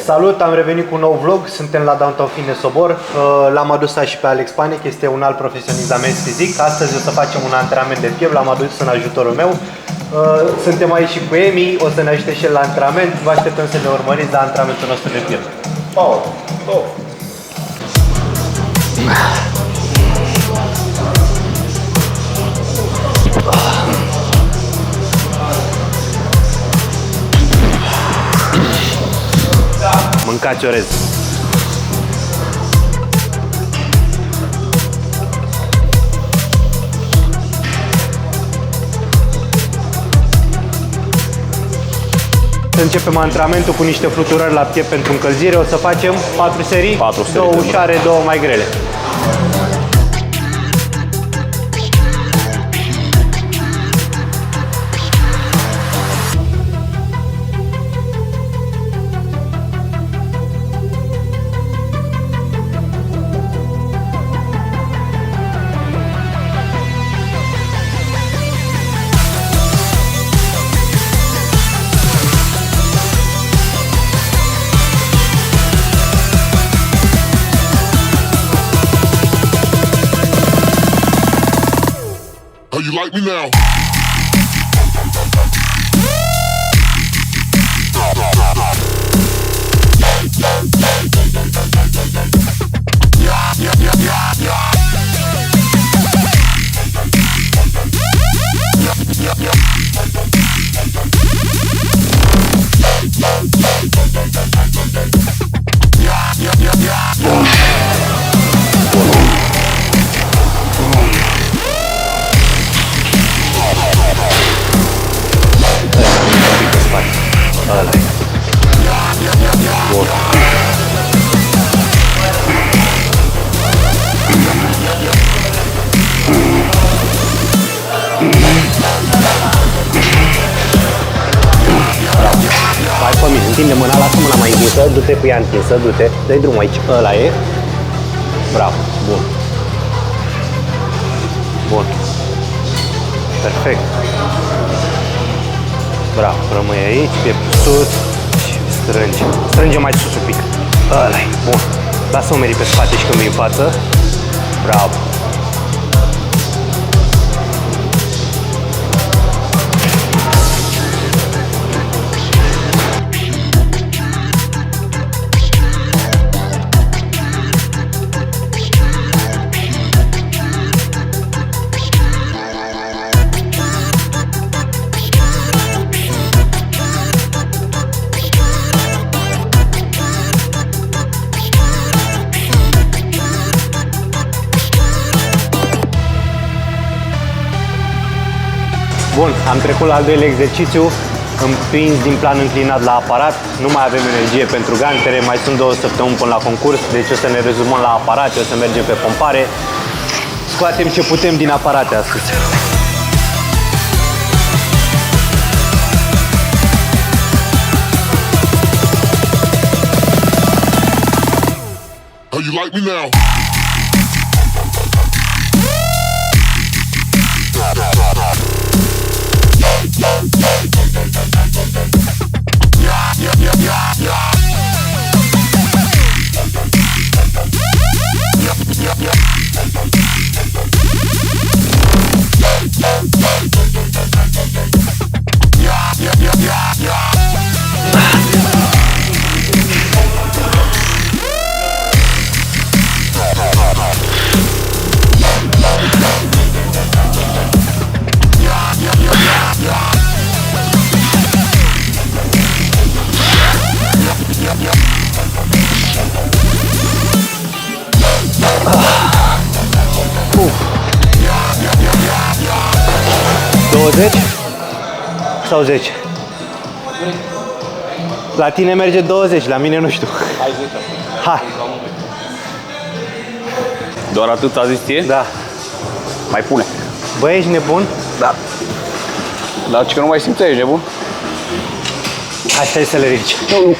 Salut, am revenit cu un nou vlog, suntem la Downtown Fitness Sobor. L-am adus și pe Alex Panic, este un alt profesionist la mens fizic. Astăzi o să facem un antrenament de piept, l-am adus în ajutorul meu. Suntem aici și cu Emi, o să ne ajute și el la antrenament. Vă așteptăm să ne urmăriți la antrenamentul nostru de piept. Power, go! Mâncați orez. Să începem antrenamentul cu niște fluturări la piept pentru încălzire. O să facem 4 serii, 2 ușoare, 2 mai grele. You like me now? Hai pe mine, întinde mâna, lasă mâna mai întinsă, du-te cu ea întinsă, du-te, dă-i drumul aici, ăla e. Bravo, bun. Bun. Perfect. Bravo, rămâi aici, pieptul sus și strânge. Strânge mai sus un pic. Ăla e, bun. Lasă umerii pe spate și când vii în față. Bravo. Bun, am trecut la al doilea exercițiu, împins din plan înclinat la aparat, nu mai avem energie pentru gantere, mai sunt 2 săptămâni până la concurs, deci o să ne rezumăm la aparate, o să mergem pe pompare, scoatem ce putem din aparate astăzi. How you like me now? Sau 10? La tine merge 20, la mine nu știu. Hai. Doar atât a zis ție? Da. Mai pune. Băi, ești nebun? Da. Dar ce că nu mai simți, ești nebun? Hai, stai să le ridici. Nu.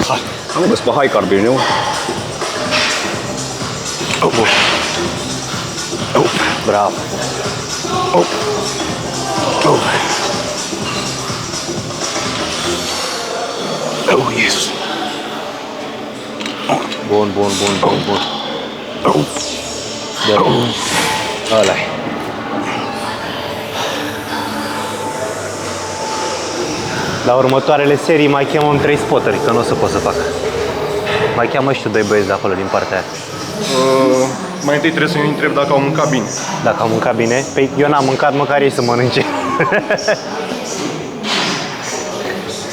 Hai. Am văzut pe high carb, ești nebun? Bravo. Oh, Iisus. Bun. Ăla-i. La următoarele serii mai chemăm 3 spotteri, că nu o să pot să fac. Mai cheamă și tu 2 băieți de acolo, din partea aia. Mai întâi trebuie să-i întreb dacă au mâncat bine. Dacă au mâncat bine? Păi eu n-am mâncat, măcar ei să mănânce.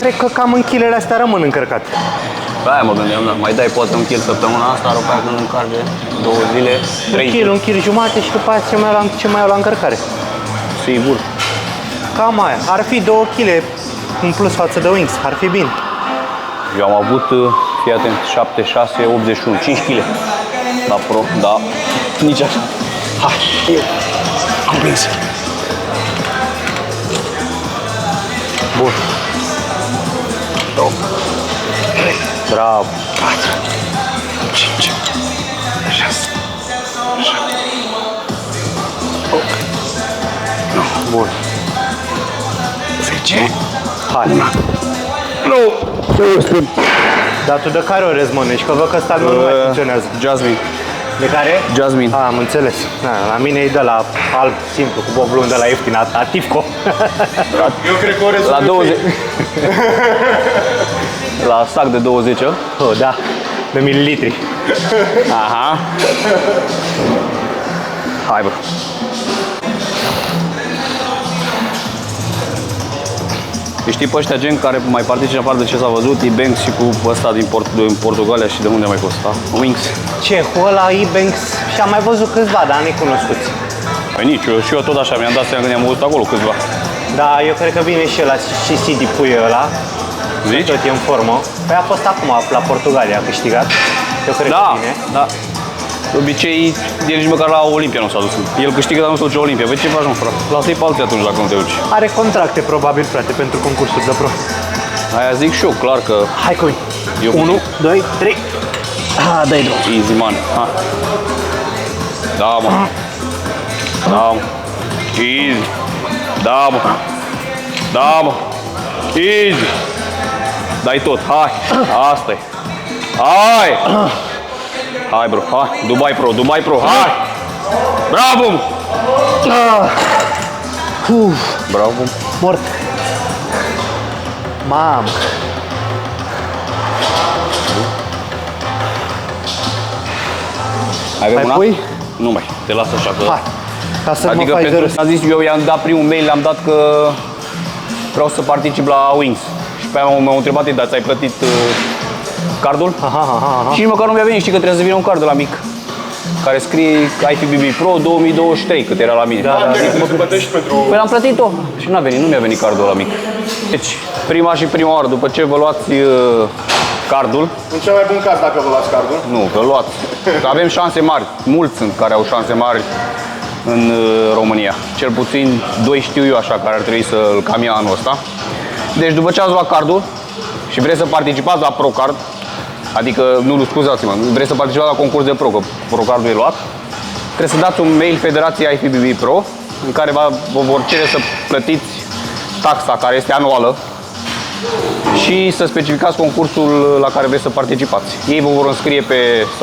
Cred că cam în kilele astea rămân încărcate. Pe aia mă gândeam, da. Mai dai poate un kil săptămâna asta, după aia când încarce 2 zile, 3 Un kil jumate și după aia ce mai au la încărcare. Sigur. Cam aia. Ar fi 2 kg în plus față de wings. Ar fi bine. Eu am avut, fii atent, 7, 6, 81, 5 kg. La pro, da. Nici așa. Hai, eu am prins. Bun. 2, 3, Bravo. 4, 5, 6, 7, 8, 9, Bun. 10. Hai. Nu! Dar tu de care orez mănânci? Că văd că ăsta nu mai funcționează. Jasmine. De care? Jasmine. Am înțeles. La mine e de la alb simplu, cu boblon de la ieftin, Atifco. Eu cred că orez La 20. La sac de 20. Oh, da, de mililitri. Aha. Hai, bro. Știi pe ăștia gen care mai participă afară de ce s-a văzut, E-Banks și cu ăsta din Portugalia și de unde a mai fost, da? Wings. Cehul ăla, E-Banks, și am mai văzut câțiva, dar necunoscuți. Păi nici, și eu tot așa mi-am dat seama când i-am văzut acolo câțiva. Da, eu cred că vine și ăla, și Sidi Puie ăla. Zici? Tot e în formă. Păi a fost acum la Portugalia, a câștigat. Eu cred că vine. Da. De obicei, el nici măcar la Olimpia nu s-a dus. El câștigă, dar nu se duce la Olimpia. Păi ce faci, mă, frate? Lasă-i pe alții atunci dacă nu te duci. Are contracte, probabil, frate, pentru concursuri de pro. Aia zic și eu, clar că... Hai cu Eu 1, 2, 3. Dai drum. Easy, man. Ha. Da, mă. Da, mă. Easy. Da, mă. Da, mă. Easy. Dai tot, hai. Asta-i. Hai. Hai, bro, hai. Dubai Pro, hai. Bravo, mă. Bravo. Mort. Mamă. Mai avem Mai una? pui? Nu mai, te las așa că... Hai. Ca să Adică mă faci de pentru râs. a zis, eu i-am dat primul mail, le-am dat că vreau să particip la Wings. Și pe aia m-au întrebat, dar ți-ai plătit cardul? Aha. Și nici măcar nu mi-a venit, știi că trebuie să vină un card de la mic. Care scrie IFBB Pro 2023, cât era la mine. Da. Să plătești pentru... Păi l-am plătit-o și nu mi-a venit cardul la mic. Deci, prima oară, după ce vă luați cardul, În cel mai bun caz dacă vă luați cardul. nu, vă luați. Că avem șanse mari, mulți sunt care au șanse mari în România. Cel puțin 2 știu eu așa, care ar trebui să-l cam ia anul ăsta. Deci după ce ați luat cardul și vreți să participați la ProCard, adică, nu, scuzați-mă, vreți să participați la concurs de Pro, că ProCardul e luat, trebuie să dați un mail Federației IFBB Pro, în care vă vor cere să plătiți taxa care este anuală și să specificați concursul la care vreți să participați. Ei vă vor înscrie pe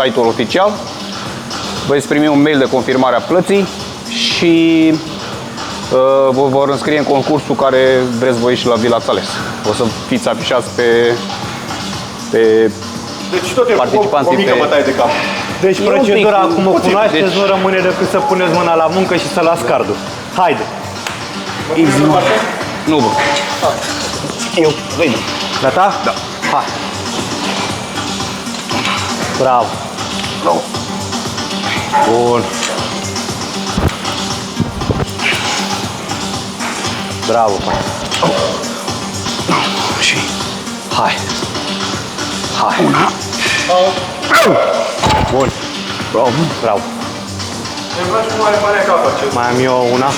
site-ul oficial, veți primi un mail de confirmare a plății și vă vor înscrie în concursul care vreți voi și la vi l-ați ales. O să fiți afișați pe Deci tot e participanții o mică pe- bătaie de cap. Deci E un procedura pic, acum o puțin, cunoașteți, deci- nu rămâne decât să puneți mâna la muncă și să luați cardul. Haide! Nu, bă. Eu, vedi. Gata? Da. Hai! Bravo! Bun! Bravo, pai! Și Hai! Hai! una. Bun! Bravo. Bravo! Îmi place cum are marea capă acest. Mai am eu una?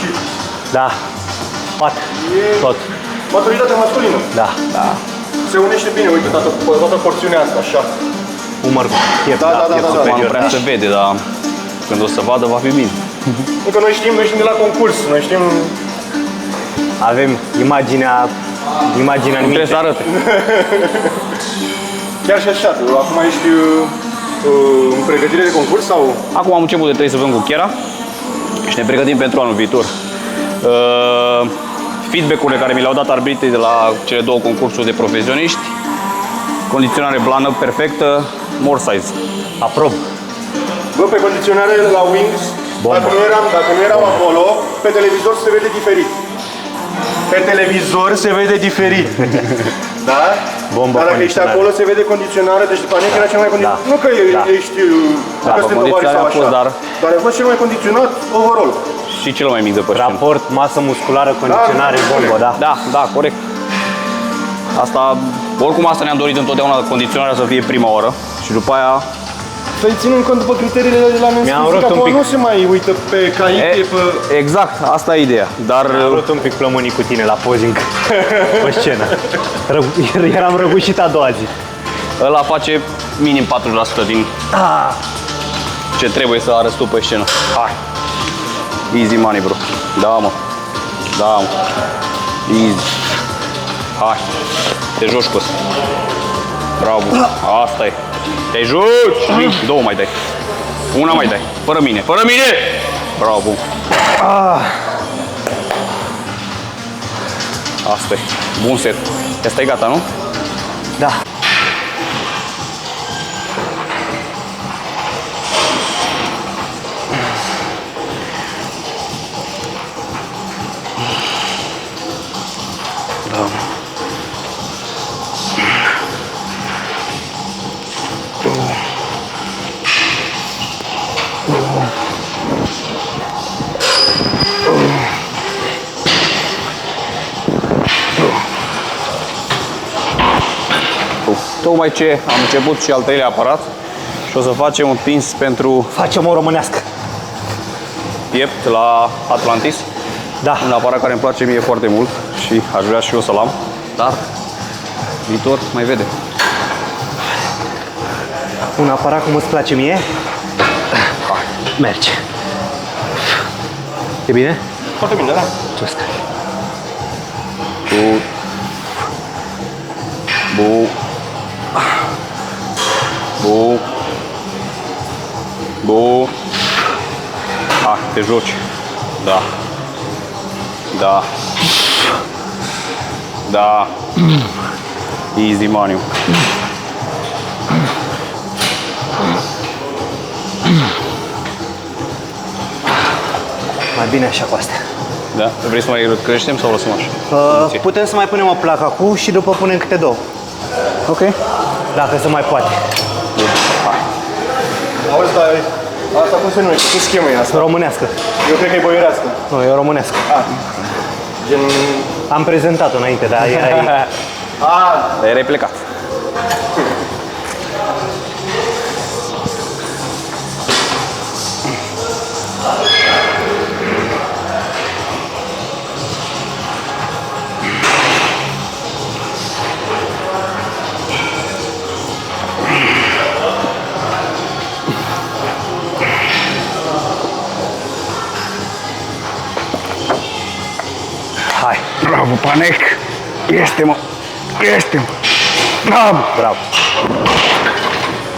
Da! 4! Tot! Maturitatea masculină. Da! Se unește bine, uite, toată porțiunea asta, așa. Umăr cu piept, Da. piept Acum nu superior. prea se vede, dar când o să vadă va fi bine. Încă noi știm de la concurs, noi știm... Avem imaginea în Trebuie minte. să arate. Chiar și așa, tu acum ești în pregătire de concurs sau? Acum am început de 3 săptămâni cu Chiara și ne pregătim pentru anul viitor. Feedback-urile care mi le-au dat arbitrii de la cele două concursuri de profesioniști, condiționare blană perfectă, more size. Aprob. Bă, pe condiționare la Wings, dacă nu eram acolo, pe televizor se vede diferit. Pe televizor se vede diferit. Da? Bomba Dar dacă ești condiționare. acolo se vede condiționare, deci după aceea era cel mai condiționat. Da. Nu că Da. ești Da, că pe suntem tovari condiționare sau a fost, așa. Dar a fost cel mai condiționat overall. Și cel mai mic de pășini. Raport, masă musculară, condiționare, bombă, da. Da, corect. Asta, oricum asta ne-am dorit întotdeauna, condiționarea să fie prima oră și după aia Să-i ținem cont după criteriile de la Mi-am men's rupt un acolo pic. nu se mai uită pe caiete, pe... exact, asta e ideea. Dar Am vrut un pic plămânii cu tine la posing pe scenă. Eram răgușit a doua zi. ăla face minim 40% din ce trebuie să arăți tu pe scenă. Hai. Easy money, bro. Da, mă. Easy. Hai. Te joci cu ăsta. Bravo. Asta e. Te joci. Două mai dai. Una mai dai. Fără mine. Bravo. Asta e. Bun set. Asta e gata, nu? Da. Tocmai ce am început și al treilea aparat și o să facem un pins pentru Facem o românească. piept la Atlantis. Da. Un aparat care îmi place mie foarte mult și aș vrea și eu să-l am, dar viitor mai vede. Un aparat cum îți place mie? Merge. E bine? Foarte bine, da? Mulțumesc. Bu. Ah, te joci. Da. Easy money. Mai bine așa cu astea. Da? Vrei să mai creștem sau lăsăm așa? Putem să mai punem o placă acum și după punem câte două. Ok. Dacă se mai poate. Auzi, dar asta cum se numește? Ce schemă e asta? Românească. Eu cred că e boierească. Nu, e românească. Gen... Am prezentat-o înainte, dar erai... Dar erai plecat. Hai. Bravo, Panec! Este-mă! Bravo! Bravo.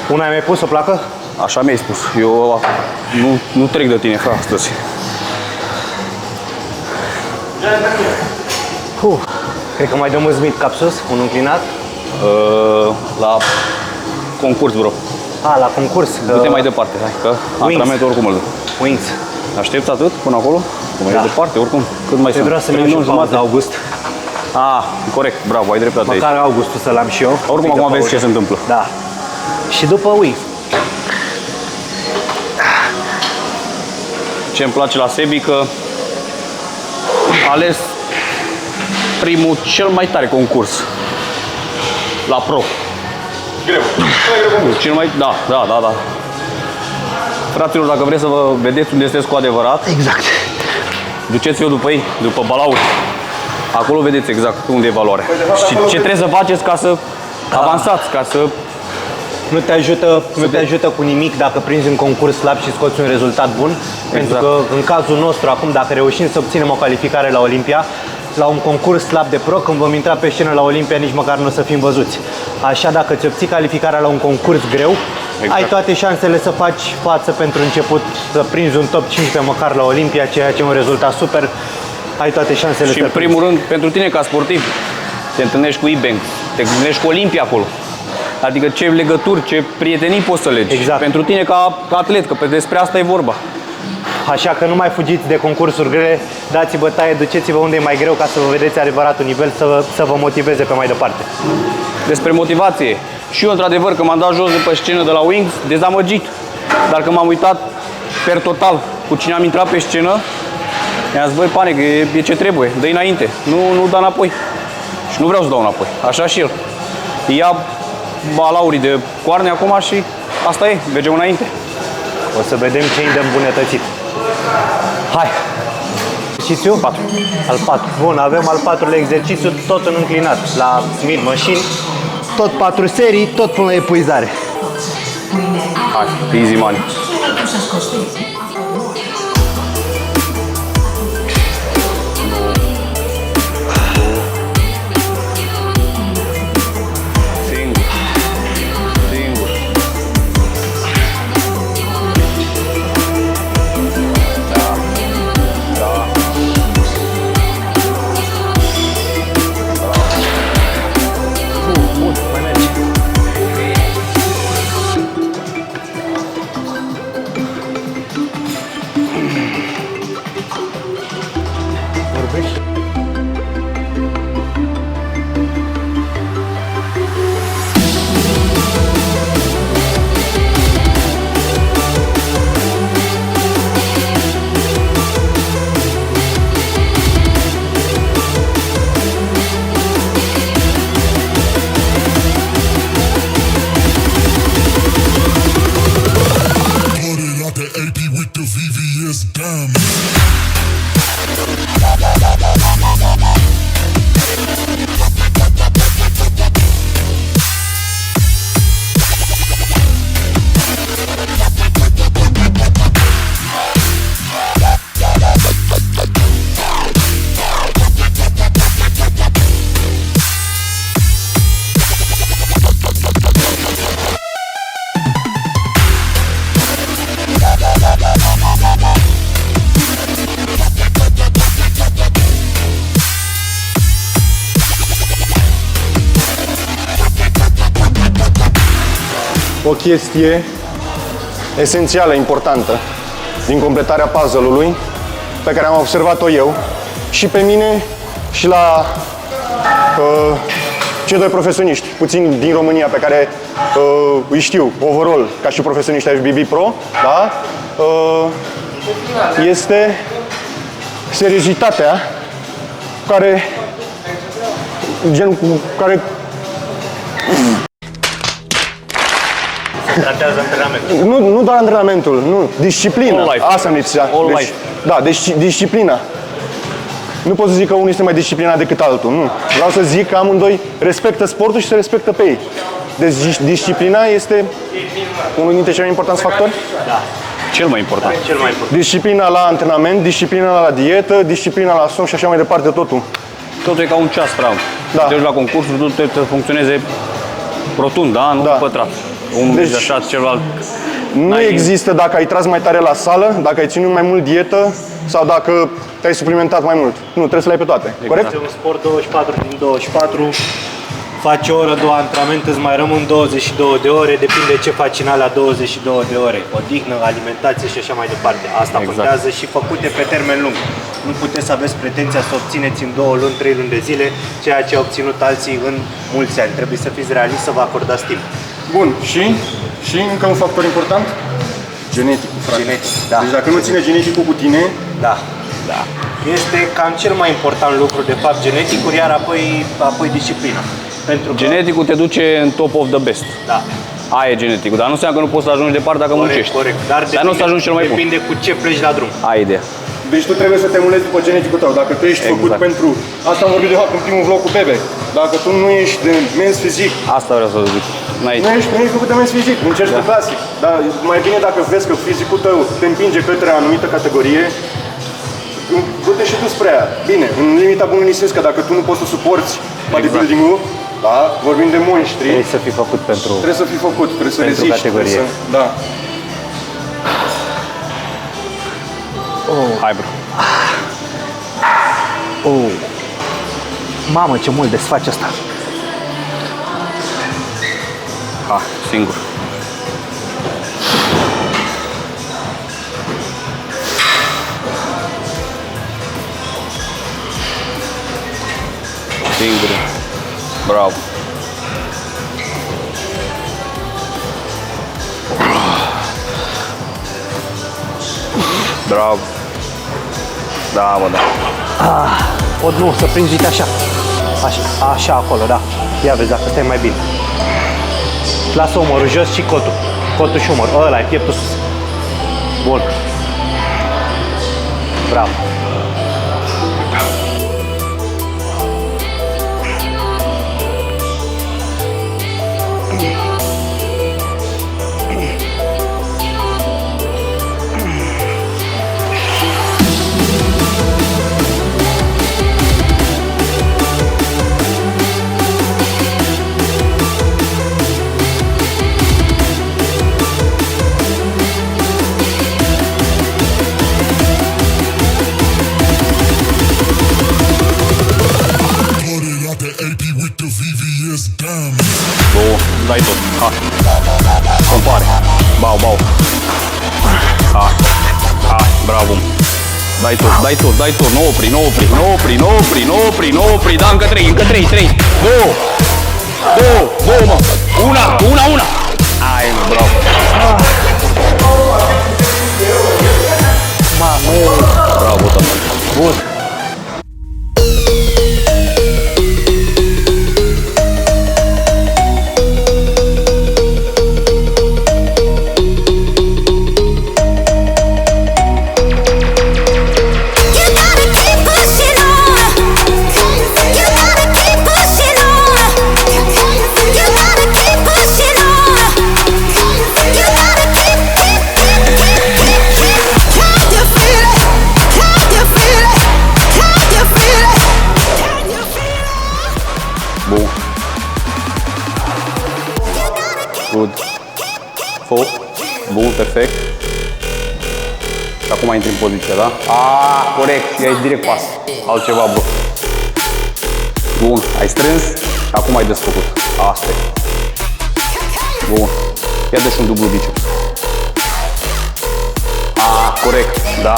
Una ai mai pus o placă? Așa mi-ai spus. Eu nu trec de tine, frate, astăzi. Cred că mai dăm un Smith cap sus, un înclinat. La concurs, bro. La concurs. Du-te mai departe, hai, că antrenamentul oricum îl dă. Wings. Aștepți atât până acolo? Că mai e departe, oricum. Cât mai Te vreau să-mi iau și pauză august. Corect, bravo, ai dreptate aici. Măcar augustul să-l am și eu. Oricum acum vezi ce se întâmplă. Da. Și după Wings. Ce îmi place la Sebi că a ales primul cel mai tare concurs la pro. Greu. Cel mai, da. Fraților, dacă vreți să vă vedeți unde sunteți cu adevărat, Exact. duceți-vă după ei, după balauri. Acolo vedeți exact unde e valoarea. Și ce trebuie să faceți ca să avansați, ca să... Nu te ajută cu nimic dacă prinzi în concurs slab și scoți un rezultat bun. Pentru că în cazul nostru acum, dacă reușim să obținem o calificare la Olimpia, la un concurs slab de pro, când vom intra pe scenă la Olimpia, nici măcar nu o să fim văzuți. Așa, dacă ți obții calificarea la un concurs greu, Ai toate șansele să faci față pentru început, să prinzi un top 15 măcar la Olimpia, ceea ce e un rezultat super. Ai toate șansele Și să în primul rând, pentru tine ca sportiv, te întâlnești cu E-Bank, te întâlnești cu Olimpia acolo. Adică ce legături, ce prietenii poți să legi. Exact. Pentru tine ca atlet, că despre asta e vorba. Așa că nu mai fugiți de concursuri grele, dați bătaie, duceți-vă unde e mai greu ca să vă vedeți adevăratul nivel, să vă motiveze pe mai departe. Despre motivație. Și eu, într-adevăr, că m-am dat jos de pe scenă de la Wings, dezamăgit. Dar când m-am uitat per total cu cine am intrat pe scenă, mi-am zis, băi, pane, că e ce trebuie, dă-i înainte, nu da înapoi. Și nu vreau să dau înapoi, așa și el. Ia balaurii de coarne acum și asta e, mergem înainte. O să vedem ce îi de îmbunătățit. Hai! Exercițiu? 4. Al 4. Bun, avem al 4-lea exercițiu, tot în înclinat, la Smith Machine. Tot 4 serii, tot până la epuizare. Hai, easy money. O chestie esențială, importantă, din completarea puzzle-ului, pe care am observat-o eu și pe mine și la cei doi profesioniști, puțin din România, pe care îi știu, overall, ca și profesioniști FBB Pro, da? Este seriozitatea care Tratează antrenamentul. nu doar antrenamentul, nu, disciplina. All life. Asta îmi lipsea. All life. Da, disciplina. Nu pot să zic că unul este mai disciplinat decât altul, nu. Vreau să zic că amândoi respectă sportul și se respectă pe ei. Deci disciplina este unul dintre cei mai importanți factori. Da, Cel mai important. cel mai important. Disciplina la antrenament, disciplina la dietă, disciplina la somn și așa mai departe, totul. Totul e ca un ceas, practic. Da. Deci la concursuri totul trebuie să funcționeze rotund, da? Nu Da. pătrat. Unul Deci- deci, așa, celălalt. Nu N-ai- există dacă ai tras mai tare la sală, dacă ai ținut mai mult dietă sau dacă te-ai suplimentat mai mult. Nu, trebuie să le ai pe toate. Corect? Este un sport 24 din 24. Faci o oră, două antrenamente, îți mai rămân 22 de ore, depinde ce faci în alea 22 de ore. Odihnă, alimentație și așa mai departe. Asta Exact. contează și făcute pe termen lung. Nu puteți să aveți pretenția să obțineți în 2 luni, 3 luni de zile ceea ce au obținut alții în mulți ani. Trebuie să fiți realiști, să vă acordați timp. Bun, și încă un factor important, geneticul, frate. Genetic, da. Deci dacă nu ține geneticul cu tine, Da, da. Este cam cel mai important lucru, de fapt, geneticul, iar apoi disciplina. Pentru că, Geneticul te duce în top of the best. da, Aia e geneticul, dar nu înseamnă că nu poți să ajungi departe dacă muncești. corect. Dar nu o să ajungi cel mai bun. depinde cu ce pleci la drum. Aia e ideea. deci tu trebuie să te mulezi după geneticul tău. Dacă tu ești făcut Exact. pentru... Asta am vorbit de fapt în primul vlog cu Bebe. Dacă tu nu ești de mens fizic, Asta vreau să zic. nu ești făcut de mens fizic, încerci pe clasic. Dar mai bine dacă vezi că fizicul tău te împinge către o anumită categorie, du-te și tu spre ea. Bine, în limita bunului simț, că dacă tu nu poți să suporți bodybuilding-ul, Da? Vorbim de monștri. Trebuie să fii făcut pentru... Trebuie să fii făcut, trebuie să Pentru reziști. categorie. Da. Hai, bro. Oh. Mamă, ce mult desface asta. Ha, singur. Singur. Bravo. Bravo. Da, mă, da. O, nu, să prinzi, uite așa. Așa acolo, da. Ia vezi dacă stai mai bine. Lasă umărul jos și cotul. Cotul și umărul. Ăla e pieptul sus. Bun. Bravo. Două, dai tot. Ha. Compare. Bau, bau. Ha. Ha. Bravo. Dai tot, dai tot, dai tot. Nu opri, nu opri, nu opri, nu opri, nu opri, nu opri. Da, încă trei, trei. Două. Două, mă. Una. Ai, mă, bravo. Bravo, tămân. Bun. Bun. Good. Bun, perfect. Și acum intri în poziție, da? Corect. Și aici direct pas. Altceva, bă. Bun. Ai strâns. Acum ai desfăcut. Asta e. Bun. Ia dă și un dublu biceps. Corect. Da.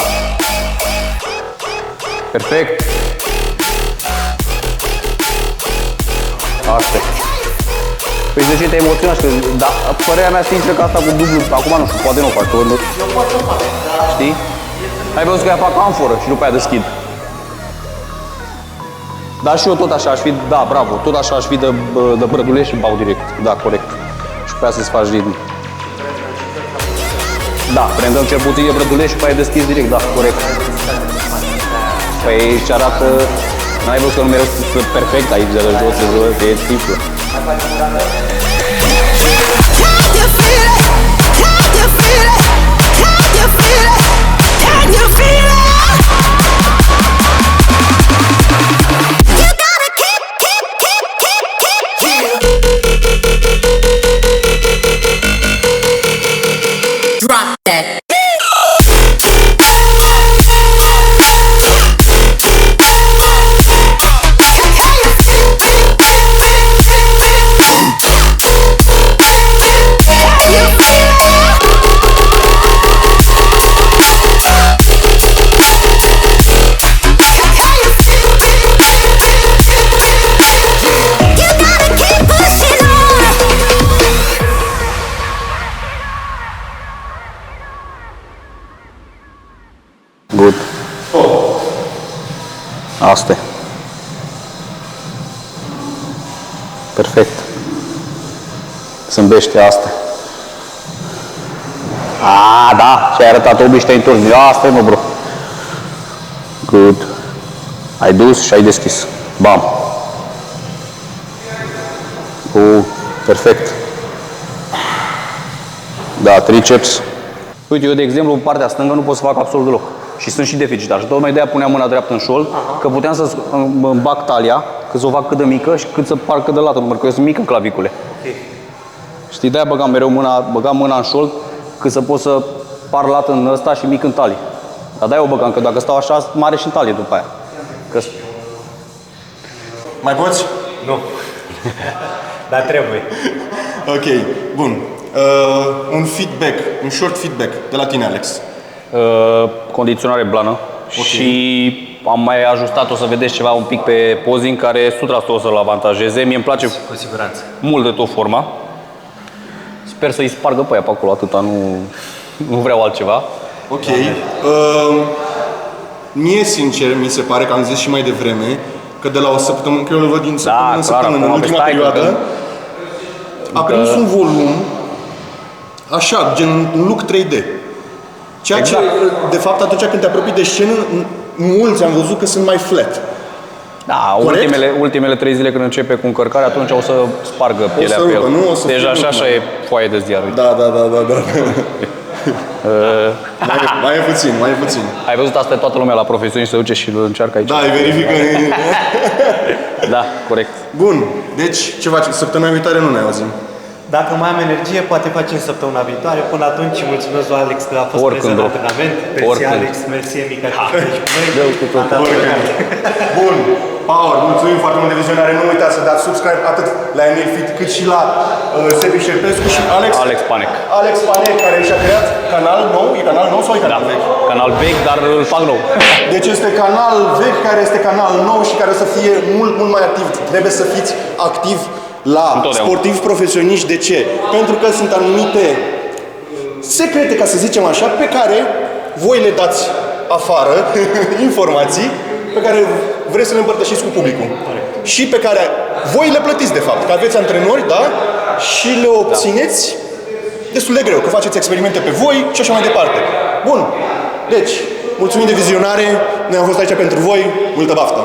Perfect. Asta e. Păi de ce te-ai emoționat? Dar părerea mea sinceră că asta cu dublu, acum nu știu, poate nu o faci, tu nu. Știi? Ai văzut că ea fac amforă și după aia deschid. Dar și eu tot așa aș fi, da, bravo, tot așa aș fi de brăduleș și bau direct. Da, corect. Și pe aia să-ți faci ritm. Da, prendăm cel puțin de brăduleș și pe aia deschis direct, da, corect. Păi aici arată, n-ai văzut că nu mereu perfect aici, de la jos, că e simplu. Drop that. Good. Asta e. Perfect. Zâmbește, asta. Da, și ai arătat obii și te-ai întors. Asta e, mă, bro. Good. Ai dus și ai deschis. Bam. Perfect. Da, triceps. Uite, eu, de exemplu, în partea stângă nu pot să fac absolut deloc. Și sunt și deficitar. Și tocmai de-aia puneam mâna dreaptă în șold, că puteam să îmi bag talia cât să o fac cât de mică și cât să par cât de lată, număr că eu sunt mic în clavicule. Ok. Știi, de-aia băgam mereu mâna în șold, cât să pot să par lat în ăsta și mic în talie. Dar de-aia o băgam, că dacă stau așa, mare și în talie după aia. Că Mai poți? Nu. Dar trebuie. Ok, bun. Un feedback, un short feedback de la tine, Alex. condiționare blană și am mai ajustat, o să vedeți ceva un pic pe posing care 100% o să-l avantajeze. Mie îmi place Cu siguranță. mult de tot forma. Sper să-i spargă pe aia pe acolo, atâta, nu vreau altceva. Ok. Mie, sincer, mi se pare că am zis și mai devreme că de la o săptămână, că eu îl văd din săptămână în săptămână, în ultima perioadă, a prins un volum așa, gen un look 3D. Ceea ce, de fapt, atunci când te apropii de scenă, mulți am văzut că sunt mai flat. Da, ultimele 3 zile când începe cu încărcarea, atunci o să spargă pielea pe el. Nu, o să deja așa e foaie de ziar. Da. Mai e puțin. Ai văzut asta, toată lumea la profesioniști se duce și îl încearcă aici. Da, îi verifică. Da, corect. Bun, deci ce faci? Săptămâna viitoare nu ne auzim. Dacă mai am energie, poate facem săptămâna viitoare. Până atunci, mulțumesc lui Alex că a fost prezent la antrenament. Mersi Alex, mersi Emica că ești cu noi. Dă-l cu tot. Bun, Power, mulțumim foarte mult de vizionare. Nu uitați să dați subscribe atât la Emil Fit cât și la Sebi Șerpescu și Alex Panec. Alex Panec, care și-a creat canal nou. E canal nou sau e canal vechi? Canal vechi, dar îl fac nou. Deci este canal vechi care este canal nou și care o să fie mult mai activ. Trebuie să fiți activi la sportivi profesioniști. De ce? Pentru că sunt anumite secrete, ca să zicem așa, pe care voi le dați afară, informații pe care vreți să le împărtășiți cu publicul. Și pe care voi le plătiți, de fapt. Că aveți antrenori, da? Și le obțineți destul de greu, că faceți experimente pe voi și așa mai departe. Bun. Deci, mulțumim de vizionare. Noi am fost aici pentru voi. Multă baftă!